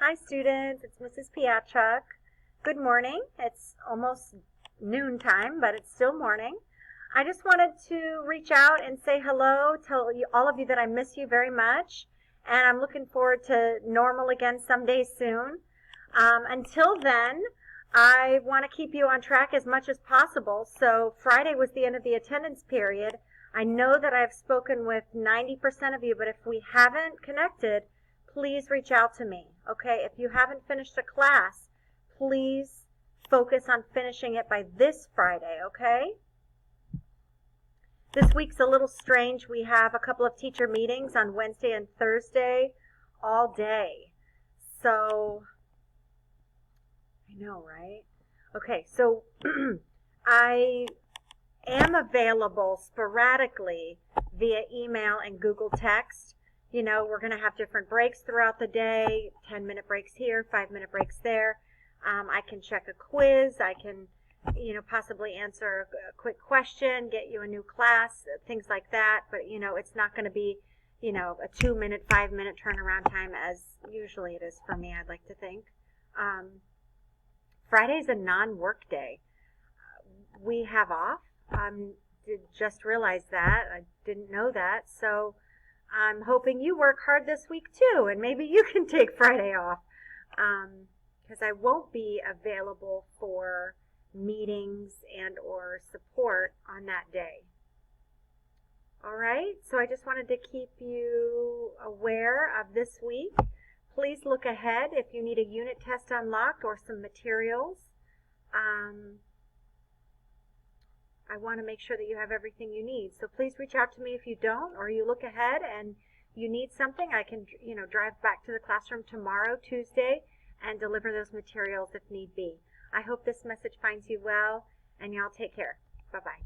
Hi students, it's Mrs. Piatchuk. Good morning. It's almost noon time, but it's still morning. I just wanted to reach out and say hello, tell you, all of you that I miss you very much, and I'm looking forward to normal again someday soon. Until then, I want to keep you on track as much as possible. So Friday was the end of the attendance period. I know that I've spoken with 90% of you, but if we haven't connected, please reach out to me, okay? If you haven't finished a class, please focus on finishing it by this Friday, okay? This week's a little strange. We have a couple of teacher meetings on Wednesday and Thursday all day. So, I know, right? Okay, so I am available sporadically via email and Google Text. You know, we're going to have different breaks throughout the day, 10-minute breaks here, 5-minute breaks there. I can check a quiz. I can, possibly answer a quick question, get you a new class, things like that. But, it's not going to be, a 2-minute, 5-minute turnaround time as usually it is for me, I'd like to think. Friday's a non-work day. We have off. Did just realize that. I didn't know that. So I'm hoping you work hard this week too, and maybe you can take Friday off, because I won't be available for meetings and or support on that day. All right, so I just wanted to keep you aware of this week. Please look ahead if you need a unit test unlocked or some materials. I want to make sure that you have everything you need. So please reach out to me if you don't, or you look ahead and you need something. I can, drive back to the classroom tomorrow, Tuesday, and deliver those materials if need be. I hope this message finds you well, and y'all take care. Bye-bye.